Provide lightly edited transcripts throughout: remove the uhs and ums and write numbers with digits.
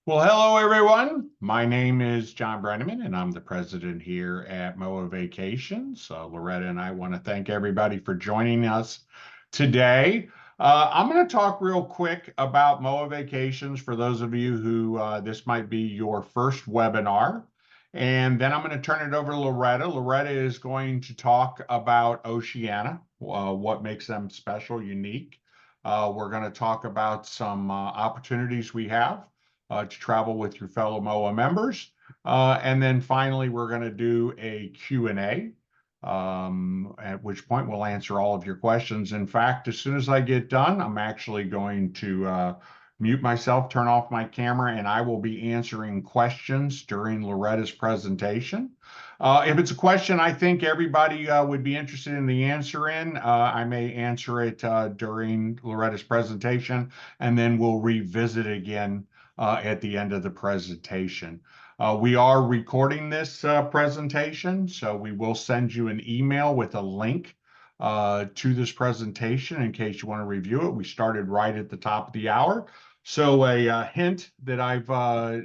Well, hello everyone. My name is John Brenneman, and I'm the president here at MOA Vacations. Loretta and I want to thank everybody for joining us today. I'm going to talk real quick about MOA Vacations for those of you who this might be your first webinar. And then I'm going to turn it over to Loretta. Loretta is going to talk about Oceania, what makes them special, unique. We're going to talk about some opportunities we have to travel with your fellow MOA members. And then finally, we're going to do a Q&A, at which point we'll answer all of your questions. In fact, as soon as I get done, I'm actually going to mute myself, turn off my camera, and I will be answering questions during Loretta's presentation. If it's a question I think everybody would be interested in the answer in, I may answer it during Loretta's presentation, and then we'll revisit it again at the end of the presentation. We are recording this presentation, so we will send you an email with a link to this presentation in case you want to review it. We started right at the top of the hour. So a hint that I've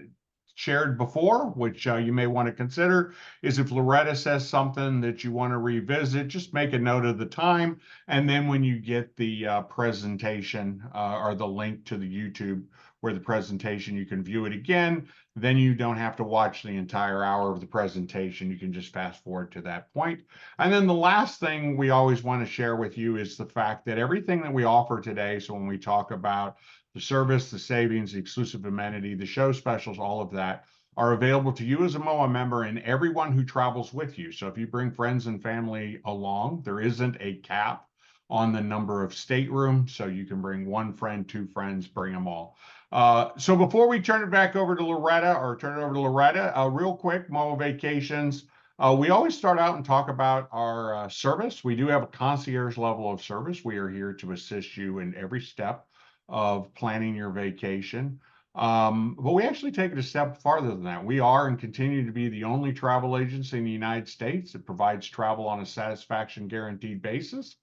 shared before, which you may want to consider, is if Loretta says something that you want to revisit, just make a note of the time. And then when you get the presentation or the link to the YouTube where the presentation, you can view it again. Then you don't have to watch the entire hour of the presentation. You can just fast forward to that point. And then the last thing we always want to share with you is the fact that everything that we offer today, so when we talk about the service, the savings, the exclusive amenity, the show specials, all of that are available to you as a MOA member and everyone who travels with you. So if you bring friends and family along, there isn't a cap on the number of staterooms. So you can bring one friend, two friends, bring them all. So before we turn it back over to Loretta, real quick, MOA Vacations. We always start out and talk about our service. We do have a concierge level of service. We are here to assist you in every step of planning your vacation. But we actually take it a step farther than that. We are and continue to be the only travel agency in the United States that provides travel on a satisfaction guaranteed basis.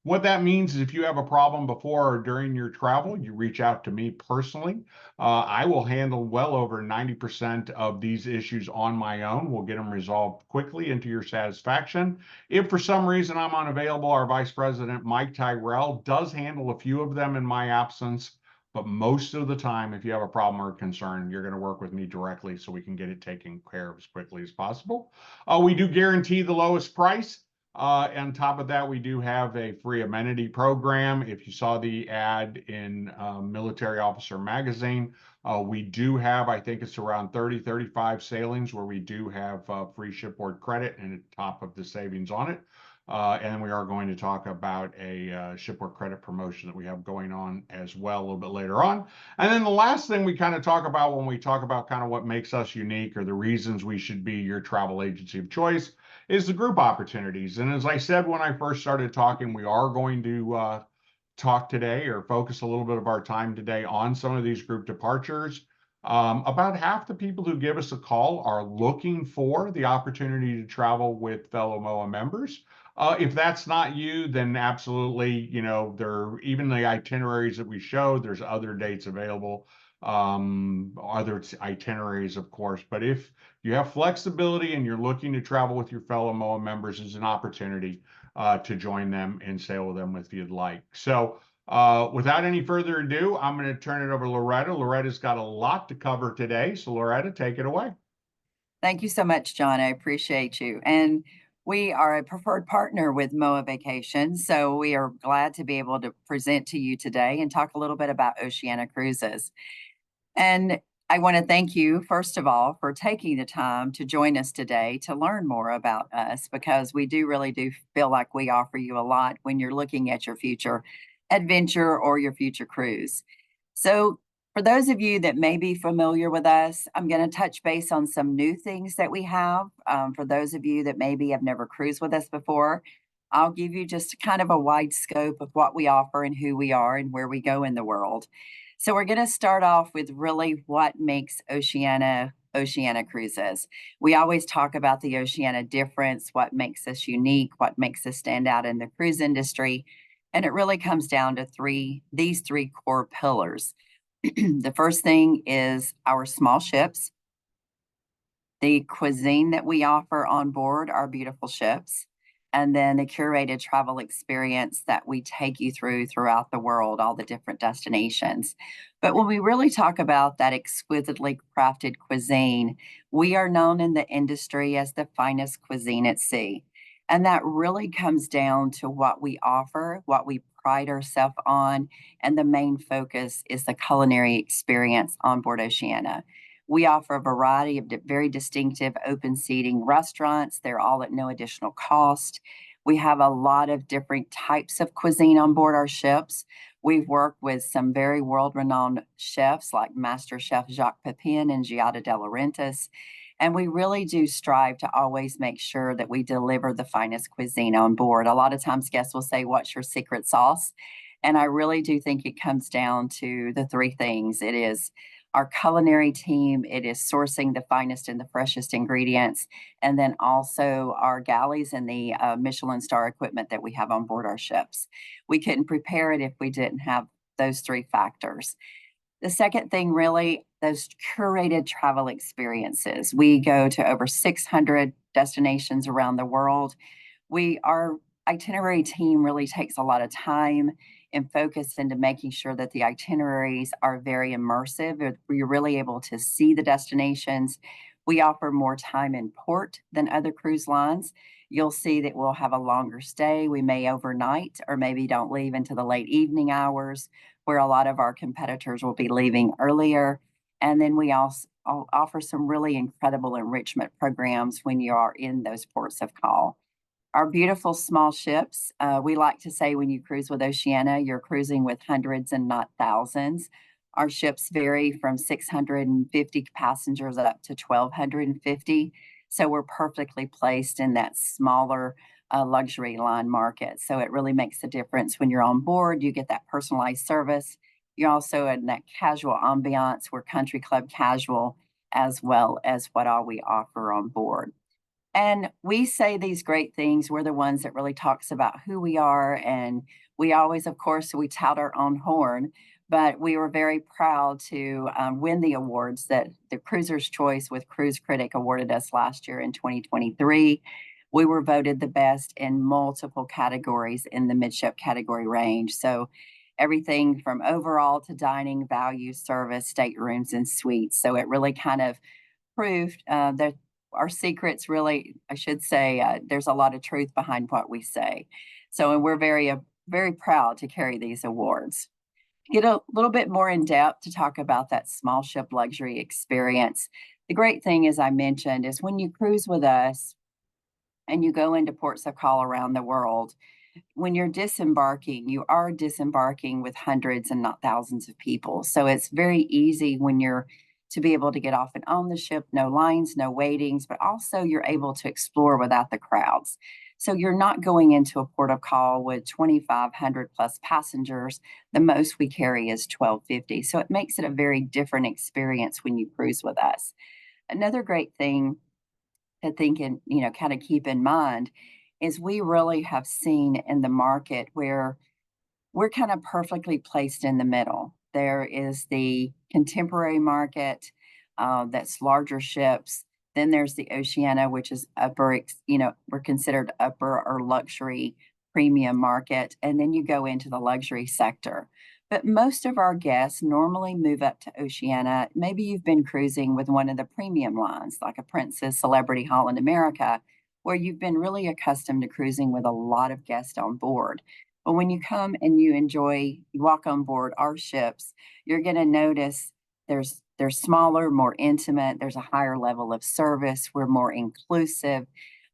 What that means is if you have a problem before or during your travel, you reach out to me personally. I will handle well over 90% of these issues on my own. We'll get them resolved quickly and to your satisfaction. If for some reason I'm unavailable, our Vice President, Mike Tyrell, does handle a few of them in my absence. But most of the time, if you have a problem or concern, you're going to work with me directly so we can get it taken care of as quickly as possible. We do guarantee the lowest price. On top of that, we do have a free amenity program. If you saw the ad in Military Officer Magazine, we do have, I think it's around 30, 35 sailings where we do have free shipboard credit and a top of the savings on it. And we are going to talk about a shipboard credit promotion that we have going on as well a little bit later on. And then the last thing we kind of talk about when we talk about kind of what makes us unique or the reasons we should be your travel agency of choice is the group opportunities. And as I said when I first started talking, we are going to talk today or focus a little bit of our time today on some of these group departures. About half the people who give us a call are looking for the opportunity to travel with fellow MOA members. If that's not you, then absolutely, even the itineraries that we show, there's other dates available, other itineraries, of course. But if you have flexibility and you're looking to travel with your fellow MOA members, is an opportunity to join them and sail with them if you'd like. So without any further ado, I'm going to turn it over to Loretta. Loretta's got a lot to cover today. So Loretta, take it away. Thank you so much, John. I appreciate you. And we are a preferred partner with MOA Vacations, so we are glad to be able to present to you today and talk a little bit about Oceania Cruises. And I want to thank you, first of all, for taking the time to join us today to learn more about us, because we really do feel like we offer you a lot when you're looking at your future adventure or your future cruise. So for those of you that may be familiar with us, I'm going to touch base on some new things that we have. For those of you that maybe have never cruised with us before, I'll give you just kind of a wide scope of what we offer and who we are and where we go in the world. So we're going to start off with really what makes Oceania Cruises. We always talk about the Oceania difference, what makes us unique, what makes us stand out in the cruise industry. And it really comes down to these three core pillars. The first thing is our small ships. The cuisine that we offer on board our beautiful ships, and then the curated travel experience that we take you throughout the world, all the different destinations. But when we really talk about that exquisitely crafted cuisine, we are known in the industry as the finest cuisine at sea. And that really comes down to what we offer, what we pride ourselves on, and the main focus is the culinary experience on board Oceania. We offer a variety of very distinctive open seating restaurants. They're all at no additional cost. We have a lot of different types of cuisine on board our ships. We've worked with some very world renowned chefs like Master Chef Jacques Pepin and Giada De Laurentiis. And we really do strive to always make sure that we deliver the finest cuisine on board. A lot of times guests will say, "What's your secret sauce?" And I really do think it comes down to the three things. It is our culinary team, it is sourcing the finest and the freshest ingredients, and then also our galleys and the Michelin star equipment that we have on board our ships. We couldn't prepare it if we didn't have those three factors. The second thing, really, those curated travel experiences. We go to over 600 destinations around the world. Our itinerary team really takes a lot of time and focus into making sure that the itineraries are very immersive. You're really able to see the destinations. We offer more time in port than other cruise lines. You'll see that we'll have a longer stay. We may overnight or maybe don't leave into the late evening hours, where a lot of our competitors will be leaving earlier. And then we also offer some really incredible enrichment programs when you are in those ports of call. Our beautiful small ships, we like to say when you cruise with Oceania, you're cruising with hundreds and not thousands. Our ships vary from 650 passengers up to 1,250. So we're perfectly placed in that smaller luxury line market. So it really makes a difference when you're on board. You get that personalized service. You're also in that casual ambiance. We're country club casual, as well as what all we offer on board. And we say these great things. We're the ones that really talks about who we are. And we always, of course, we tout our own horn, but we were very proud to win the awards that the Cruiser's Choice with Cruise Critic awarded us last year in 2023. We were voted the best in multiple categories in the midship category range. So everything from overall to dining, value, service, staterooms, and suites. So it really kind of proved that our secrets really, I should say, there's a lot of truth behind what we say. So, and we're very proud to carry these awards. Get a little bit more in depth to talk about that small ship luxury experience. The great thing, as I mentioned, is when you cruise with us and you go into ports of call around the world, when you're disembarking, you are disembarking with hundreds and not thousands of people. So it's very easy when you're to be able to get off and on the ship, no lines, no waitings, but also you're able to explore without the crowds. So you're not going into a port of call with 2,500 plus passengers. The most we carry is 1,250. So it makes it a very different experience when you cruise with us. Another great thing to think and, kind of keep in mind is we really have seen in the market where we're kind of perfectly placed in the middle. There is the contemporary market, that's larger ships. Then there's the Oceania, which is we're considered upper or luxury premium market. And then you go into the luxury sector. But most of our guests normally move up to Oceania. Maybe you've been cruising with one of the premium lines, like a Princess, Celebrity, Holland America, where you've been really accustomed to cruising with a lot of guests on board. But when you come and you walk on board our ships, you're going to notice they're smaller, more intimate. There's a higher level of service. We're more inclusive.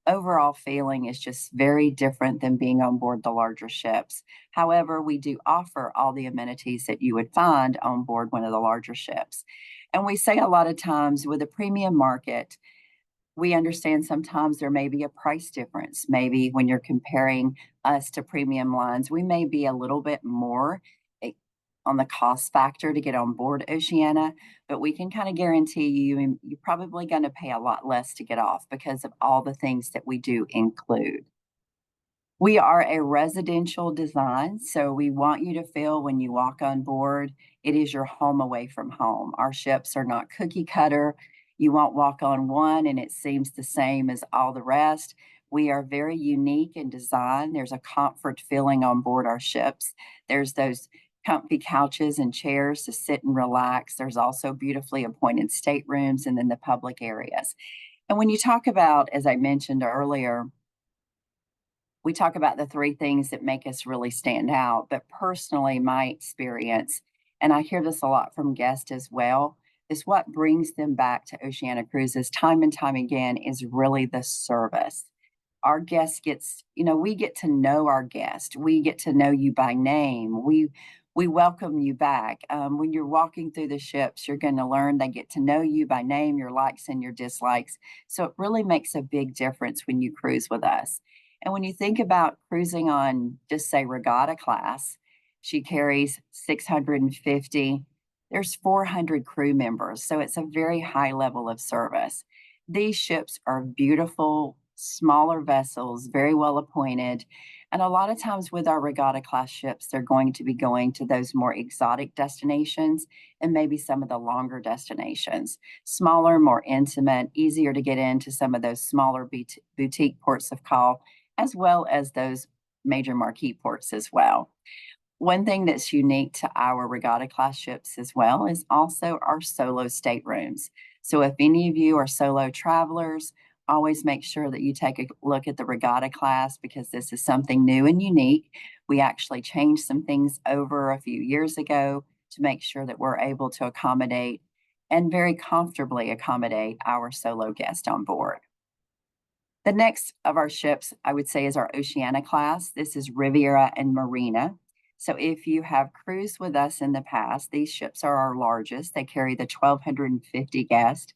Overall feeling is just very different than being on board the larger ships. However, we do offer all the amenities that you would find on board one of the larger ships. And we say a lot of times with a premium market, we understand sometimes there may be a price difference. Maybe when you're comparing us to premium lines, we may be a little bit more eh, on the cost factor to get on board Oceania, but we can kind of guarantee you're probably going to pay a lot less to get off because of all the things that we do include. We are a residential design, so we want you to feel when you walk on board, it is your home away from home. Our ships are not cookie cutter. You won't walk on one and it seems the same as all the rest. We are very unique in design. There's a comfort feeling on board our ships. There's those comfy couches and chairs to sit and relax. There's also beautifully appointed staterooms and then the public areas. And when you talk about, as I mentioned earlier, we talk about the three things that make us really stand out. But personally, my experience, and I hear this a lot from guests as well, is what brings them back to Oceania Cruises time and time again is really the service. Our guest gets, we get to know our guest. We get to know you by name. We welcome you back. When you're walking through the ships, you're going to learn they get to know you by name, your likes and your dislikes. So it really makes a big difference when you cruise with us. And when you think about cruising on, just say, regatta class, she carries 650. There's 400 crew members. So it's a very high level of service. These ships are beautiful, smaller vessels, very well appointed. And a lot of times with our regatta class ships, they're going to be going to those more exotic destinations and maybe some of the longer destinations. Smaller, more intimate, easier to get into some of those smaller boutique ports of call, as well as those major marquee ports as well. One thing that's unique to our regatta class ships as well is also our solo staterooms. So if any of you are solo travelers, always make sure that you take a look at the regatta class because this is something new and unique. We actually changed some things over a few years ago to make sure that we're able to accommodate and very comfortably accommodate our solo guest on board. The next of our ships, I would say, is our Oceania class. This is Riviera and Marina. So if you have cruised with us in the past, these ships are our largest. They carry the 1,250 guests,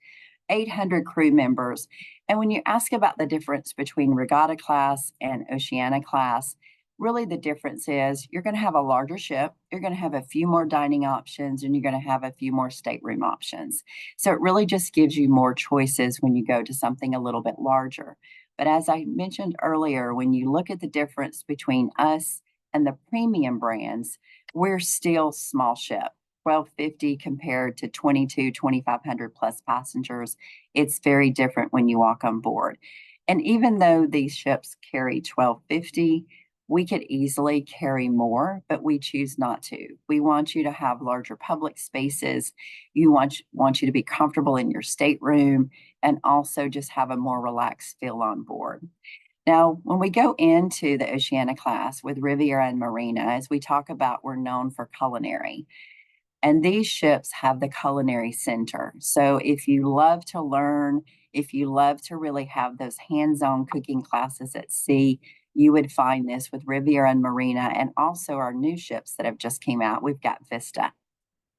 800 crew members. And when you ask about the difference between regatta class and Oceania class, really the difference is you're going to have a larger ship, you're going to have a few more dining options, and you're going to have a few more stateroom options. So it really just gives you more choices when you go to something a little bit larger. But as I mentioned earlier, when you look at the difference between us and the premium brands, we're still small ship. 1,250 compared to 2,500 plus passengers. It's very different when you walk on board. And even though these ships carry 1,250, we could easily carry more, but we choose not to. We want you to have larger public spaces. Want you to be comfortable in your stateroom and also just have a more relaxed feel on board. Now, when we go into the Oceania class with Riviera and Marina, as we talk about, we're known for culinary. And these ships have the culinary center. So if you love to learn, if you love to really have those hands-on cooking classes at sea, you would find this with Riviera and Marina and also our new ships that have just came out. We've got Vista.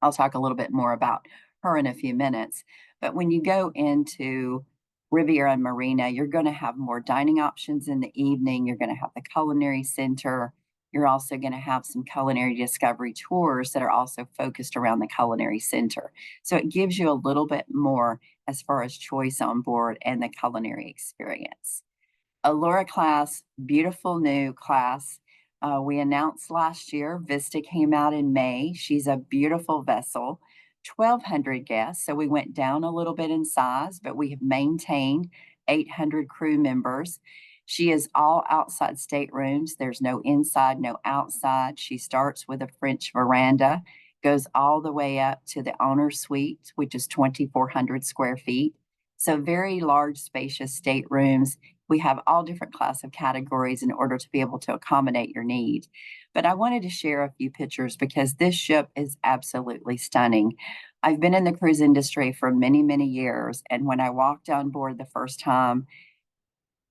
I'll talk a little bit more about her in a few minutes. But when you go into Riviera and Marina, you're going to have more dining options in the evening. You're going to have the culinary center. You're also going to have some culinary discovery tours that are also focused around the culinary center. So it gives you a little bit more as far as choice on board and the culinary experience. Allura class, beautiful new class. We announced last year, Vista came out in May. She's a beautiful vessel, 1,200 guests. So we went down a little bit in size, but we have maintained 800 crew members. She is all outside staterooms. There's no inside, no outside. She starts with a French veranda, goes all the way up to the owner suite, which is 2,400 square feet. So very large, spacious staterooms. We have all different class of categories in order to be able to accommodate your need. But I wanted to share a few pictures because this ship is absolutely stunning. I've been in the cruise industry for many, many years. And when I walked on board the first time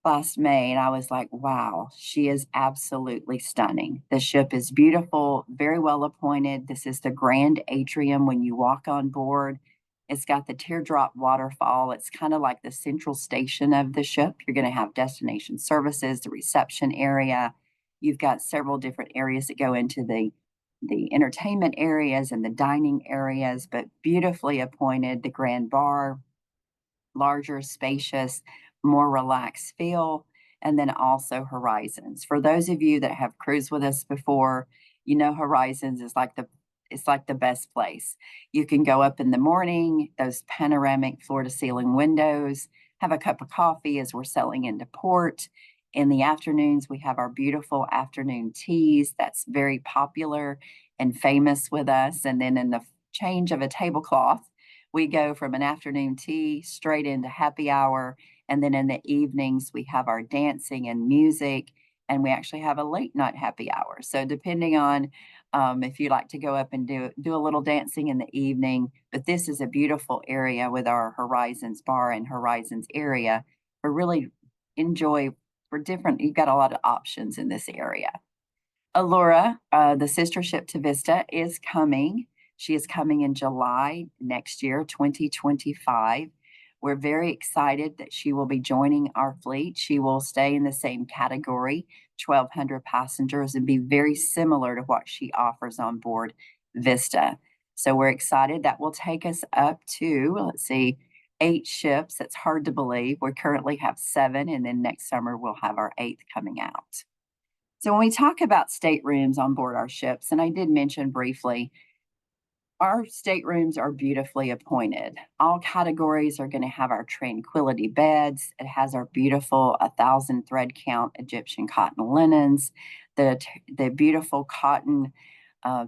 last May, and I was like, wow, she is absolutely stunning. The ship is beautiful, very well appointed. This is the grand atrium when you walk on board. It's got the teardrop waterfall. It's kind of like the central station of the ship. You're going to have destination services, the reception area. You've got several different areas that go into the entertainment areas and the dining areas, but beautifully appointed. The grand bar, larger, spacious, more relaxed feel. and then also Horizons. For those of you that have cruised with us before, you know Horizons is like the best place. You can go up in the morning, those panoramic floor to ceiling windows, have a cup of coffee as we're sailing into port. In the afternoons, we have our beautiful afternoon teas that's very popular and famous with us. And then in the change of a tablecloth, we go from an afternoon tea straight into happy hour. And then in the evenings, we have our dancing and music, and we actually have a late night happy hour. So depending on if you like to go up and do a little dancing in the evening, but this is a beautiful area with our Horizons bar and Horizons area. For really enjoy for different. You've got a lot of options in this area. Allura, the sister ship to Vista, is coming. She is coming in July next year, 2025. We're very excited that she will be joining our fleet. She will stay in the same category, 1,200 passengers, and be very similar to what she offers on board Vista. So we're excited. That will take us up to, let's see, 8 ships. That's hard to believe. We currently have 7, and then next summer we'll have our 8th coming out. So when we talk about staterooms on board our ships, and I did mention briefly, our staterooms are beautifully appointed. All categories are going to have our tranquility beds. It has our beautiful 1,000 thread count Egyptian cotton linens, the beautiful cotton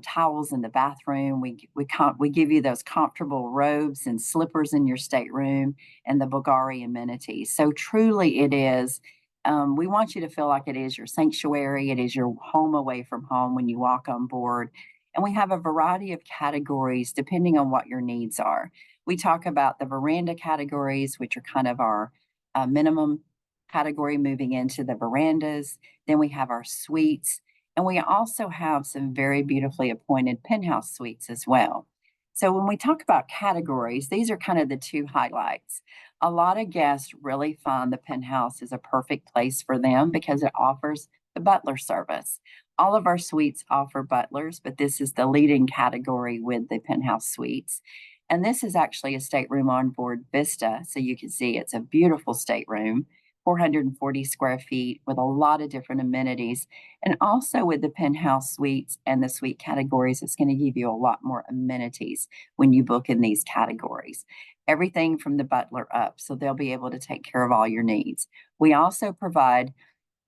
towels in the bathroom. We give you those comfortable robes and slippers in your stateroom, and the Bulgari amenities. So truly, it is. We want you to feel like it is your sanctuary. It is your home away from home when you walk on board. And we have a variety of categories depending on what your needs are. We talk about the veranda categories, which are kind of our minimum category moving into the verandas. Then we have our suites. And we also have some very beautifully appointed penthouse suites as well. So when we talk about categories, these are kind of the 2 highlights. A lot of guests really find the penthouse is a perfect place for them because it offers the butler service. All of our suites offer butlers, but this is the leading category with the penthouse suites. And this is actually a stateroom on board Vista. So you can see it's a beautiful stateroom, 440 square feet with a lot of different amenities. And also with the penthouse suites and the suite categories, it's going to give you a lot more amenities when you book in these categories. Everything from the butler up, so they'll be able to take care of all your needs. We also provide,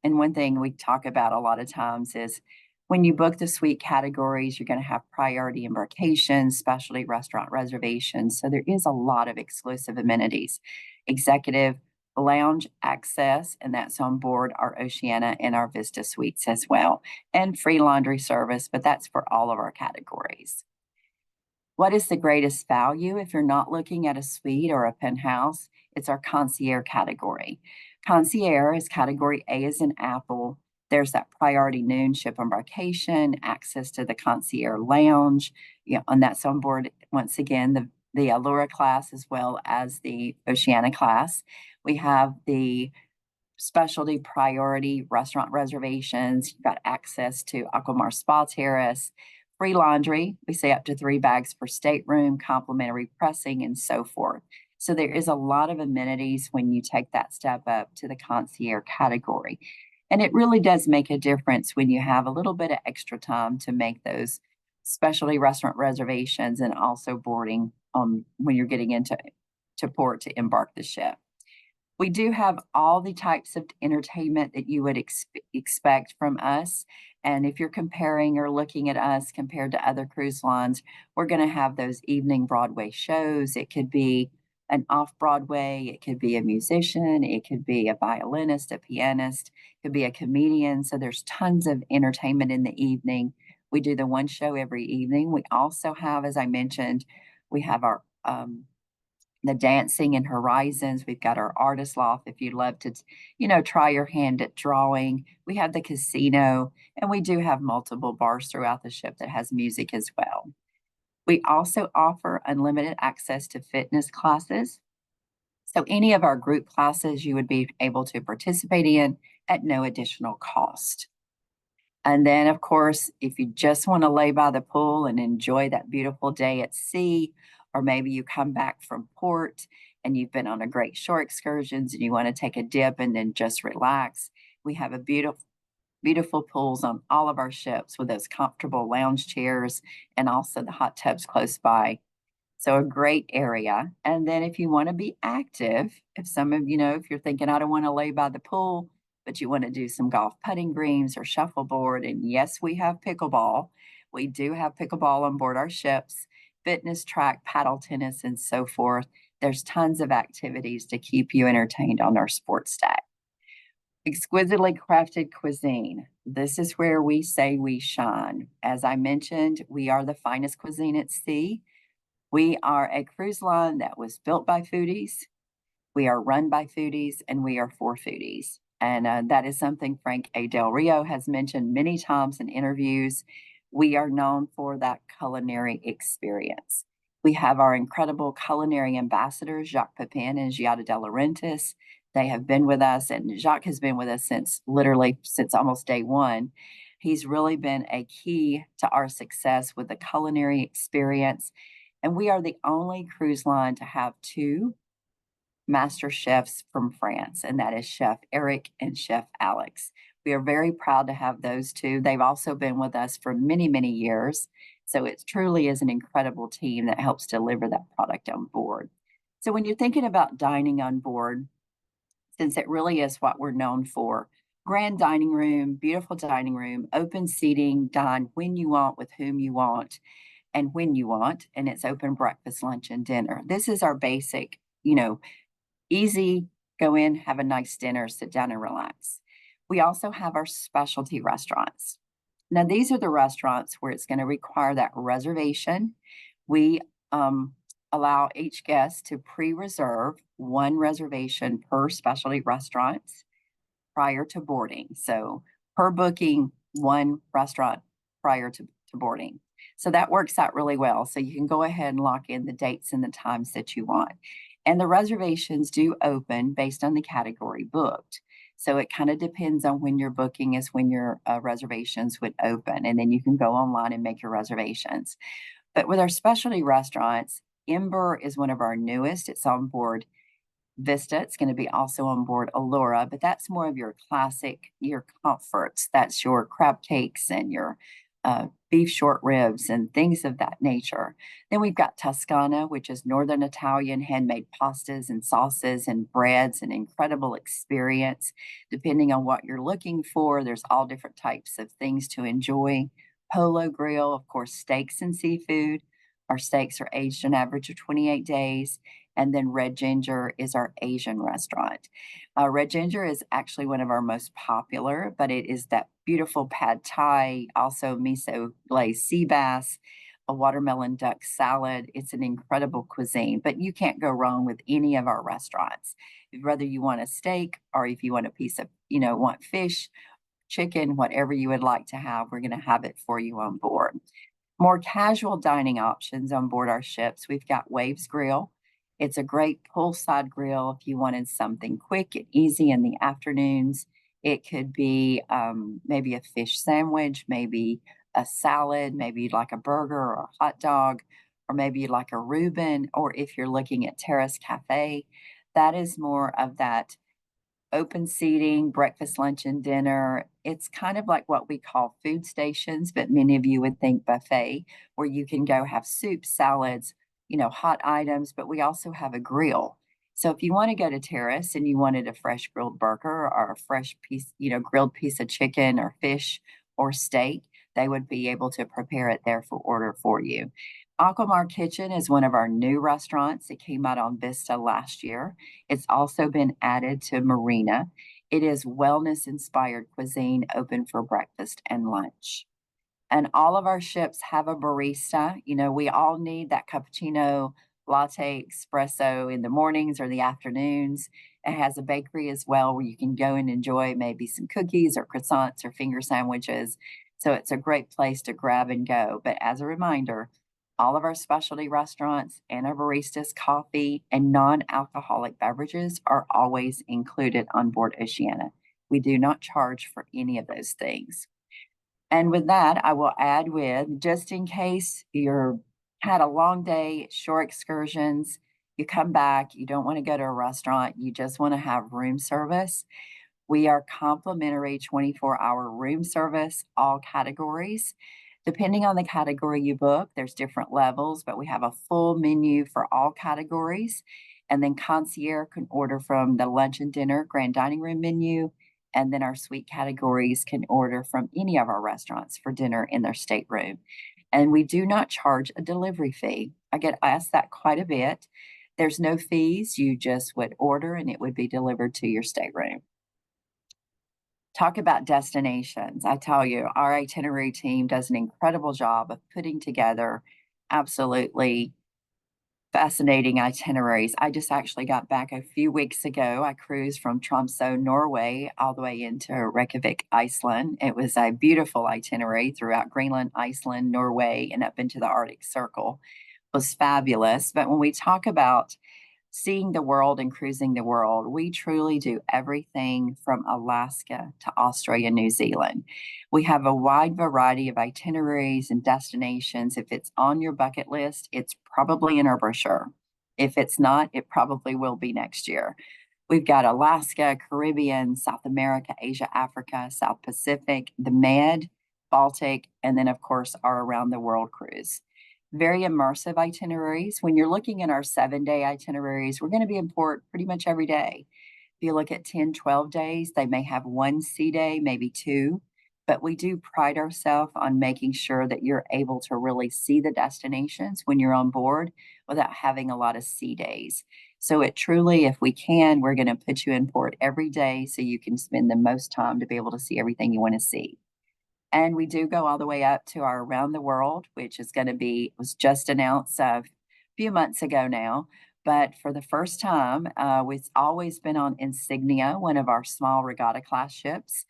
and one thing we talk about a lot of times is when you book the suite categories, you're going to have priority embarkations, specialty restaurant reservations. So there is a lot of exclusive amenities, executive lounge access, and that's on board our Oceania and our Vista suites as well, and free laundry service, but that's for all of our categories. What is the greatest value if you're not looking at a suite or a penthouse? It's our concierge category. Concierge is category A as in Apple. There's that priority noon ship embarkation, access to the concierge lounge, and that's on board, once again, the Allura class as well as the Oceania class. We have the specialty priority restaurant reservations. You've got access to Aquamar Spa Terrace, free laundry. We say up to 3 bags per stateroom, complimentary pressing, and so forth. So there is a lot of amenities when you take that step up to the concierge category. And it really does make a difference when you have a little bit of extra time to make those specialty restaurant reservations and also boarding when you're getting into port to embark the ship. We do have all the types of entertainment that you would expect from us. And if you're comparing or looking at us compared to other cruise lines, we're going to have those evening Broadway shows. It could be an off Broadway, it could be a musician, it could be a violinist, a pianist, it could be a comedian. So there's tons of entertainment in the evening. We do the one show every evening. We also have, as I mentioned, we have our the dancing and horizons. We've got our artist loft if you'd love to, try your hand at drawing. We have the casino, and we do have multiple bars throughout the ship that has music as well. We also offer unlimited access to fitness classes. So any of our group classes you would be able to participate in at no additional cost. And then, of course, if you just want to lay by the pool and enjoy that beautiful day at sea, or maybe you come back from port and you've been on a great shore excursions and you want to take a dip and then just relax, We have a beautiful pools on all of our ships with those comfortable lounge chairs and also the hot tubs close by. So a great area. And then if you want to be active, if some of you know, if you're thinking, I don't want to lay by the pool, but you want to do some golf putting greens or shuffleboard, and yes, we have pickleball. We do have pickleball on board our ships, fitness track, paddle tennis, and so forth. There's tons of activities to keep you entertained on our sports deck. Exquisitely crafted cuisine. This is where we say we shine. As I mentioned, we are the finest cuisine at sea. We are a cruise line that was built by foodies. We are run by foodies and we are for foodies. And that is something Frank A. Del Rio has mentioned many times in interviews. We are known for that culinary experience. We have our incredible culinary ambassadors, Jacques Pepin and Giada De Laurentiis. They have been with us, and Jacques has been with us since almost day one. He's really been a key to our success with the culinary experience. And we are the only cruise line to have two master chefs from France, and that is Chef Eric and Chef Alex. We are very proud to have those two. They've also been with us for many, many years. So it truly is an incredible team that helps deliver that product on board. So when you're thinking about dining on board, since it really is what we're known for, grand dining room, beautiful dining room, open seating, dine when you want, with whom you want, and when you want, and it's open breakfast, lunch, and dinner. This is our basic, easy, go in, have a nice dinner, sit down and relax. We also have our specialty restaurants. Now, these are the restaurants where it's going to require that reservation. We allow each guest to pre-reserve one reservation per specialty restaurants prior to boarding. So per booking, one restaurant prior to boarding. So that works out really well. So you can go ahead and lock in the dates and the times that you want. And the reservations do open based on the category booked. So it kind of depends on when your booking is, when your reservations would open. And then you can go online and make your reservations. But with our specialty restaurants, Ember is one of our newest. It's on board Vista. It's going to be also on board Allura, but that's more of your classic, your comforts. That's your crab cakes and your beef short ribs and things of that nature. Then we've got Toscana, which is Northern Italian handmade pastas and sauces and breads, an incredible experience. Depending on what you're looking for, there's all different types of things to enjoy. Polo Grill, of course, steaks and seafood. Our steaks are aged an average of 28 days. And then Red Ginger is our Asian restaurant. Red Ginger is actually one of our most popular, but it is that beautiful pad thai, also miso glazed sea bass, a watermelon duck salad. It's an incredible cuisine, but you can't go wrong with any of our restaurants. Whether you want a steak or if you want a piece of, want fish, chicken, whatever you would like to have, we're going to have it for you on board. More casual dining options on board our ships. We've got Waves Grill. It's a great poolside grill if you wanted something quick and easy in the afternoons. It could be maybe a fish sandwich, maybe a salad, maybe you'd like a burger or a hot dog, or maybe you'd like a Reuben, or if you're looking at Terrace Cafe, that is more of that open seating, breakfast, lunch, and dinner. It's kind of like what we call food stations, but many of you would think buffet, where you can go have soup, salads, hot items, but we also have a grill. So if you want to go to Terrace and you wanted a fresh grilled burger or a fresh piece, grilled piece of chicken or fish or steak, they would be able to prepare it there for order for you. Aquamar Kitchen is one of our new restaurants. It came out on Vista last year. It's also been added to Marina. It is wellness-inspired cuisine open for breakfast and lunch. And all of our ships have a barista. We all need that cappuccino, latte, espresso in the mornings or the afternoons. It has a bakery as well where you can go and enjoy maybe some cookies or croissants or finger sandwiches. So it's a great place to grab and go. But as a reminder, all of our specialty restaurants and our baristas, coffee, and non-alcoholic beverages are always included on board Oceania. We do not charge for any of those things. And with that, I will add with, just in case you're had a long day, shore excursions, you come back, you don't want to go to a restaurant, you just want to have room service. We are complimentary 24-hour room service, all categories. Depending on the category you book, there's different levels, but we have a full menu for all categories. And then concierge can order from the lunch and dinner grand dining room menu. And then our suite categories can order from any of our restaurants for dinner in their stateroom. And we do not charge a delivery fee. I get asked that quite a bit. There's no fees. You just would order and it would be delivered to your stateroom. Talk about destinations. I tell you, our itinerary team does an incredible job of putting together absolutely fascinating itineraries. I just actually got back a few weeks ago. I cruised from Tromsø, Norway, all the way into Reykjavik, Iceland. It was a beautiful itinerary throughout Greenland, Iceland, Norway, and up into the Arctic Circle. It was fabulous. But when we talk about seeing the world and cruising the world, we truly do everything from Alaska to Australia, New Zealand. We have a wide variety of itineraries and destinations. If it's on your bucket list, it's probably in our brochure. If it's not, it probably will be next year. We've got Alaska, Caribbean, South America, Asia, Africa, South Pacific, the Med, Baltic, and then, of course, our Around the World cruise. Very immersive itineraries. When you're looking at our 7-day itineraries, we're going to be in port pretty much every day. If you look at 10, 12 days, they may have one sea day, maybe two, but we do pride ourselves on making sure that you're able to really see the destinations when you're on board without having a lot of sea days. So it truly, if we can, we're going to put you in port every day so you can spend the most time to be able to see everything you want to see. And we do go all the way up to our Around the World, which is going to be, was just announced a few months ago now. But for the first time, it's always been on Insignia, one of our small regatta class ships.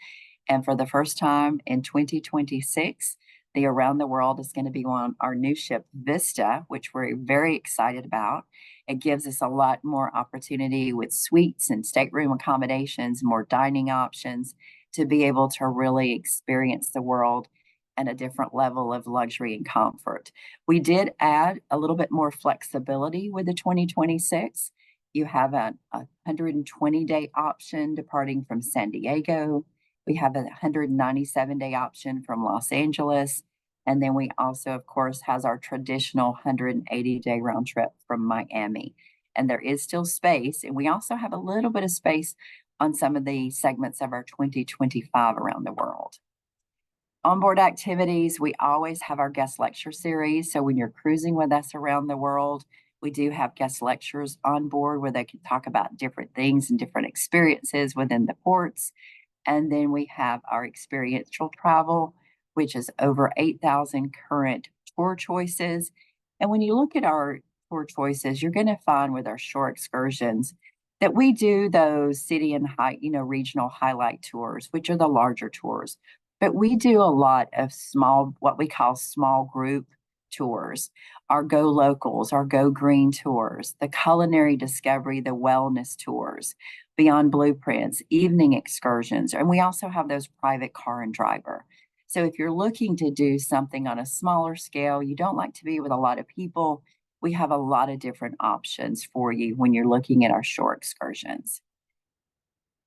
And for the first time in 2026, the Around the World is going to be on our new ship, Vista, which we're very excited about. It gives us a lot more opportunity with suites and stateroom accommodations, more dining options to be able to really experience the world at a different level of luxury and comfort. We did add a little bit more flexibility with the 2026. You have a 120-day option departing from San Diego. We have a 197-day option from Los Angeles. And then we also, of course, has our traditional 180-day round trip from Miami. And there is still space. And we also have a little bit of space on some of the segments of our 2025 Around the World. Onboard activities, we always have our guest lecture series. So when you're cruising with us around the world, we do have guest lectures on board where they can talk about different things and different experiences within the ports. And then we have our experiential travel, which is over 8,000 current tour choices. And when you look at our tour choices, you're going to find with our shore excursions that we do those city and regional highlight tours, which are the larger tours. But we do a lot of small, what we call small group tours, our Go Locals, our Go Green tours, the culinary discovery, the wellness tours, Beyond Blueprints, evening excursions. And we also have those private car and driver. So if you're looking to do something on a smaller scale, you don't like to be with a lot of people, we have a lot of different options for you when you're looking at our shore excursions.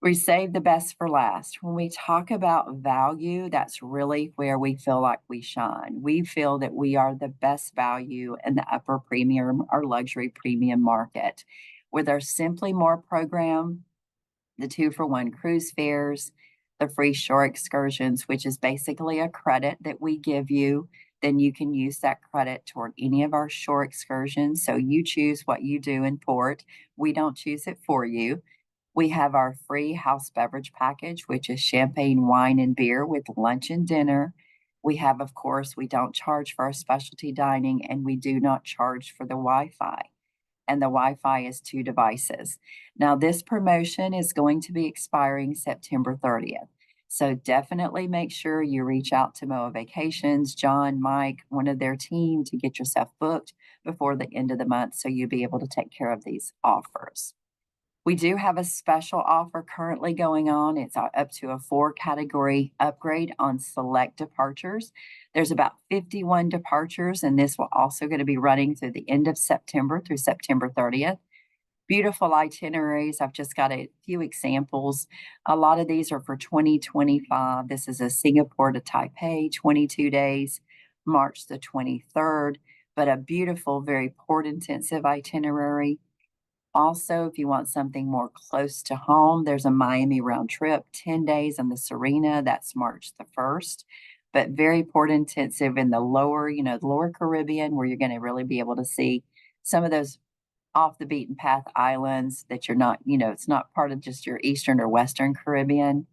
We save the best for last. When we talk about value, that's really where we feel like we shine. We feel that we are the best value in the upper premium or luxury premium market. With our Simply More program, the 2-for-1 cruise fares, the free shore excursions, which is basically a credit that we give you, then you can use that credit toward any of our shore excursions. So you choose what you do in port. We don't choose it for you. We have our free house beverage package, which is champagne, wine, and beer with lunch and dinner. We have, of course, we don't charge for our specialty dining, and we do not charge for the Wi-Fi. And the Wi-Fi is 2 devices. Now, this promotion is going to be expiring September 30th. So definitely make sure you reach out to Moa Vacations, John, Mike, one of their team to get yourself booked before the end of the month so you'll be able to take care of these offers. We do have a special offer currently going on. It's up to a 4-category upgrade on select departures. There's about 51 departures, and this will also going to be running through the end of September through September 30th. beautiful itineraries. I've just got a few examples. A lot of these are for 2025. This is a Singapore to Taipei, 22 days, March the 23rd, but a beautiful, very port intensive itinerary. Also, if you want something more close to home, there's a Miami round trip, 10 days on the Serena. That's March the 1st, but very port intensive in the lower, the lower Caribbean, where you're going to really be able to see some of those off the beaten path islands that you're not, it's not part of just your Eastern or Western Caribbean.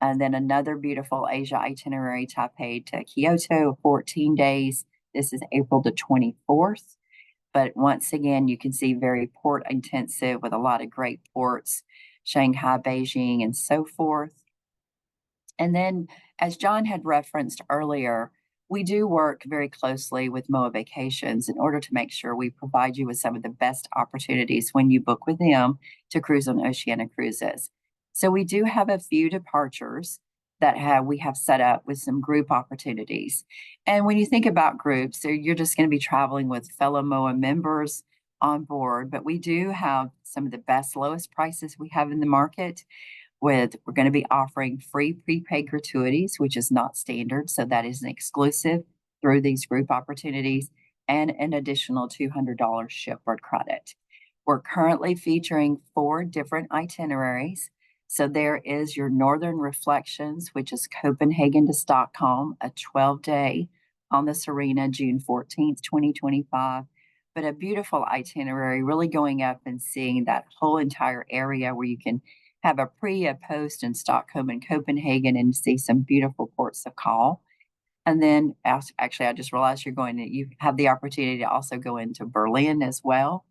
And then another beautiful Asia itinerary, Taipei to Kyoto, 14 days. This is April the 24th. But once again, you can see very port intensive with a lot of great ports, Shanghai, Beijing, and so forth. And then, as John had referenced earlier, we do work very closely with MOA Vacations in order to make sure we provide you with some of the best opportunities when you book with them to cruise on Oceania Cruises. So we do have a few departures that we have set up with some group opportunities. And when you think about groups, so you're just going to be traveling with fellow MOA members on board, but we do have some of the best, lowest prices we have in the market. We're going to be offering free prepaid gratuities, which is not standard. So that is an exclusive through these group opportunities, and an additional $200 shipboard credit. We're currently featuring 4 different itineraries. So there is your Northern Reflections, which is Copenhagen to Stockholm, a 12-day on the Serena, June 14th, 2025. But a beautiful itinerary, really going up and seeing that whole entire area where you can have a pre, a post in Stockholm and Copenhagen and see some beautiful ports of call. And then actually, I just realized you have the opportunity to also go into Berlin as well.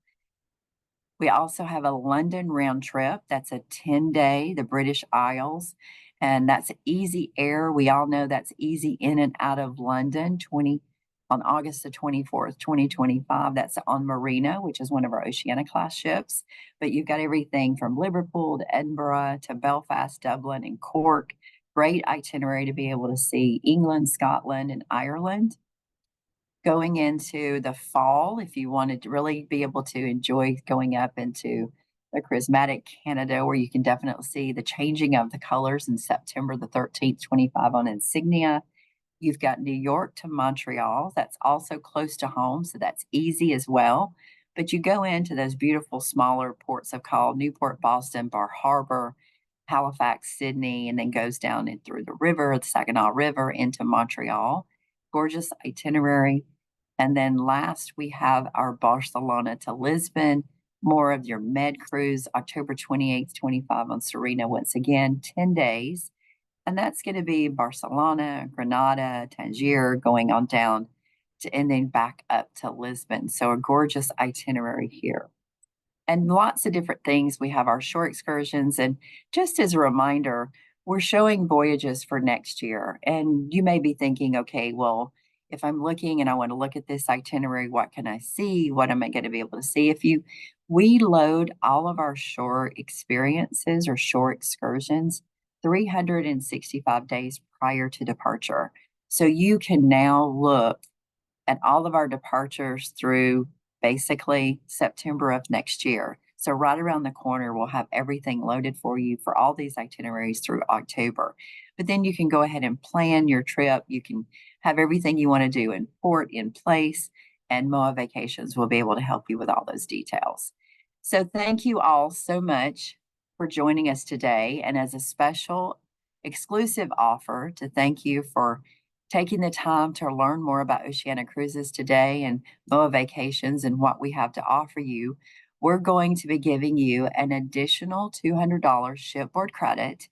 We also have a London round trip. That's a 10-day, the British Isles, and that's easy air. We all know that's easy in and out of London, on August the 24th, 2025. That's on Marina, which is one of our Oceania class ships. But you've got everything from Liverpool to Edinburgh to Belfast, Dublin, and Cork. Great itinerary to be able to see England, Scotland, and Ireland. Going into the fall, if you wanted to really be able to enjoy going up into the charismatic Canada, where you can definitely see the changing of the colors in September the 13th, 25 on Insignia. You've got New York to Montreal. That's also close to home, so that's easy as well. But you go into those beautiful smaller ports of call, Newport, Boston, Bar Harbor, Halifax, Sydney, and then goes down in through the river, the Saginaw River, into Montreal. Gorgeous itinerary. And then last, we have our Barcelona to Lisbon, more of your Med cruise, October 28th, 25 on Serena. Once again, 10 days. And that's going to be Barcelona, Granada, Tangier, going on down and then back up to Lisbon. So a gorgeous itinerary here. And lots of different things. We have our shore excursions. And just as a reminder, we're showing voyages for next year. And you may be thinking, okay, well, if I'm looking and I want to look at this itinerary, what can I see? What am I going to be able to see? We load all of our shore experiences or shore excursions 365 days prior to departure. So you can now look at all of our departures through basically September of next year. So right around the corner, we'll have everything loaded for you for all these itineraries through October. But then you can go ahead and plan your trip. You can have everything you want to do in port, in place, and MOA Vacations will be able to help you with all those details. So thank you all so much for joining us today. And as a special exclusive offer to thank you for taking the time to learn more about Oceania Cruises today and MOA Vacations and what we have to offer you, we're going to be giving you an additional $200 shipboard credit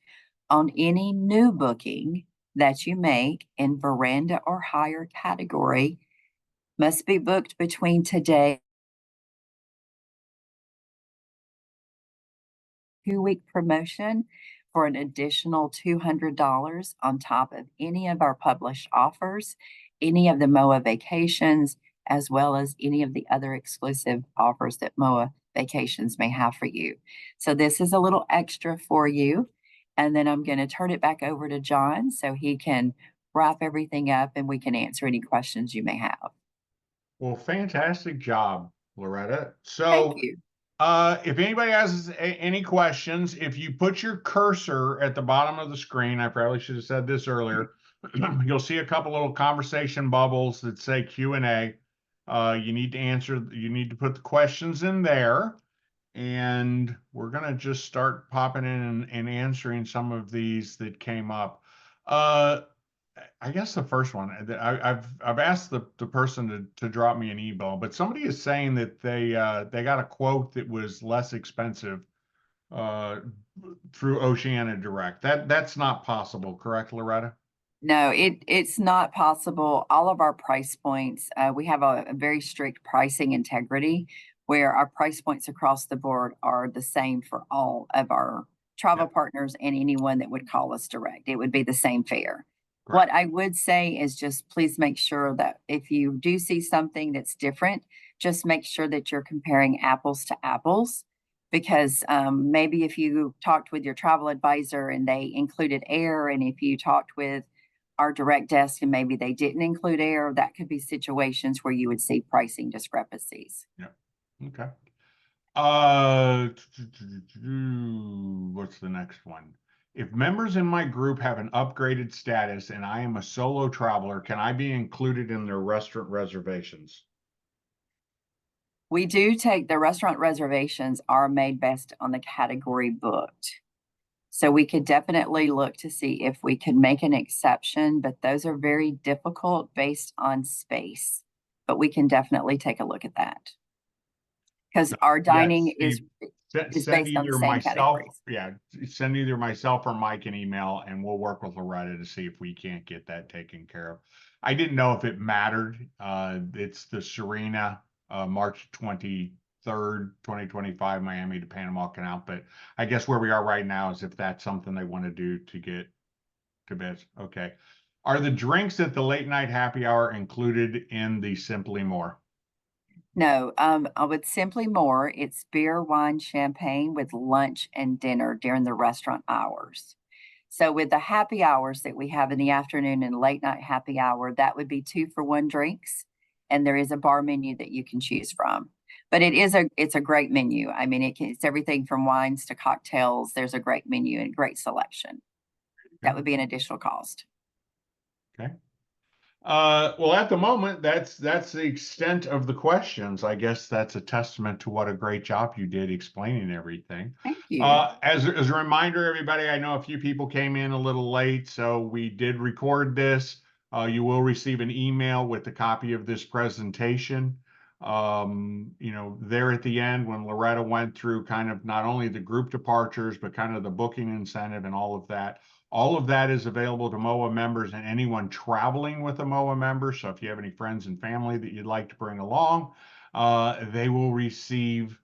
on any new booking that you make in veranda or higher category. Must be booked between today 2-week promotion for an additional $200 on top of any of our published offers, any of the MOA Vacations, as well as any of the other exclusive offers that MOA Vacations may have for you. So this is a little extra for you. And then I'm going to turn it back over to John so he can wrap everything up and we can answer any questions you may have. Well, fantastic job, Loretta. Thank So you. If anybody has any questions, if you put your cursor at the bottom of the screen, I probably should have said this earlier, you'll see a couple little conversation bubbles that say Q&A. You need to put the questions in there, and we're gonna just start popping in and answering some of these that came up. I guess the first one, I've asked the person to drop me an email, but somebody is saying that they got a quote that was less expensive uh, through Oceania Direct. That's not possible, correct, Loretta? No, it's not possible. All of our price points, we have a very strict pricing integrity where our price points across the board are the same for all of our travel Yeah, partners and anyone that would call us direct. It would be the same fare. great. What I would say is just please make sure that if you do see something that's different, just make sure that you're comparing apples to apples. Because maybe if you talked with your travel advisor and they included air, and if you talked with our direct desk and maybe they didn't include air, that could be situations where you would see pricing discrepancies. Yeah. Okay. Uh, what's the next one? If members in my group have an upgraded status and I am a solo traveler, can I be included in their restaurant reservations? We do take the restaurant reservations are made based on the category booked. So we could definitely look to see if we could make an exception, but those are very difficult based on space. But we can definitely take a look at that because our dining Yes, is send based on the either same myself, categories. yeah, send either myself or Mike an email and we'll work with Loretta to see if we can't get that taken care of. I didn't know if it mattered. It's the Serena, March 23rd, 2025, Miami to Panama Canal. But I guess where we are right now is if that's something they want to do to get to bed. Okay. Are the drinks at the late night happy hour included in the Simply More? No, I would simply more, it's beer, wine, champagne with lunch and dinner during the restaurant hours. So with the happy hours that we have in the afternoon and late night happy hour, that would be 2-for-1 drinks. And there is a bar menu that you can choose from. But it's a great menu. I mean, it's everything from wines to cocktails. There's a great menu and great selection. That Okay. would be an additional cost. Okay. Well, at the moment, that's the extent of the questions. I guess that's a testament to what a great job you did explaining everything. Thank you. As a reminder, everybody, I know a few people came in a little late, so we did record this. You will receive an email with a copy of this presentation. There at the end when Loretta went through kind of not only the group departures, but kind of the booking incentive and all of that. All of that is available to MOA members and anyone traveling with a MOA member. So if you have any friends and family that you'd like to bring along, they will receive,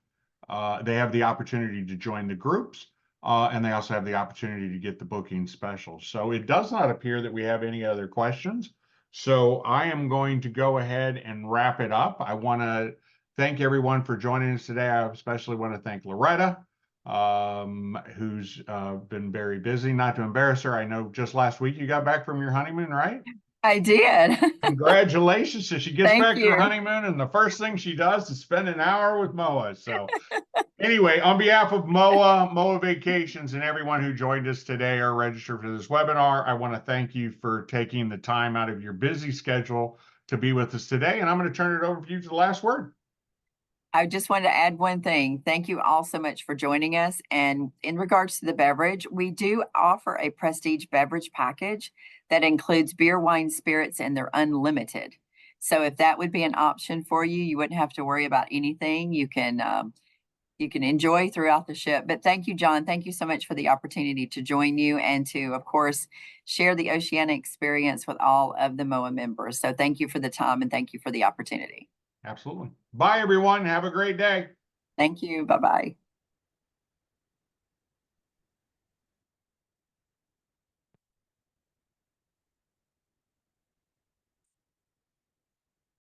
they have the opportunity to join the groups, and they also have the opportunity to get the booking special. So it does not appear that we have any other questions. So I am going to go ahead and wrap it up. I want to thank everyone for joining us today. I especially want to thank Loretta, who's been very busy. Not to embarrass her, I know just last week you got back from your honeymoon, right? I did. Congratulations. So she gets Thank back from her you. honeymoon, and the first thing she does is spend an hour with MOA. So anyway, on behalf of MOA Vacations, and everyone who joined us today or registered for this webinar, I want to thank you for taking the time out of your busy schedule to be with us today. And I'm going to turn it over to you to the last word. I just wanted to add one thing. Thank you all so much for joining us. And in regards to the beverage, we do offer a prestige beverage package that includes beer, wine, spirits, and they're unlimited. So if that would be an option for you, you wouldn't have to worry about anything. You can enjoy throughout the ship. But thank you, John. Thank you so much for the opportunity to join you and to, of course, share the Oceania experience with all of the MOA members. So thank you for the time and thank you for the opportunity. Absolutely. Bye, everyone. Have a great day. Thank you. Bye-bye.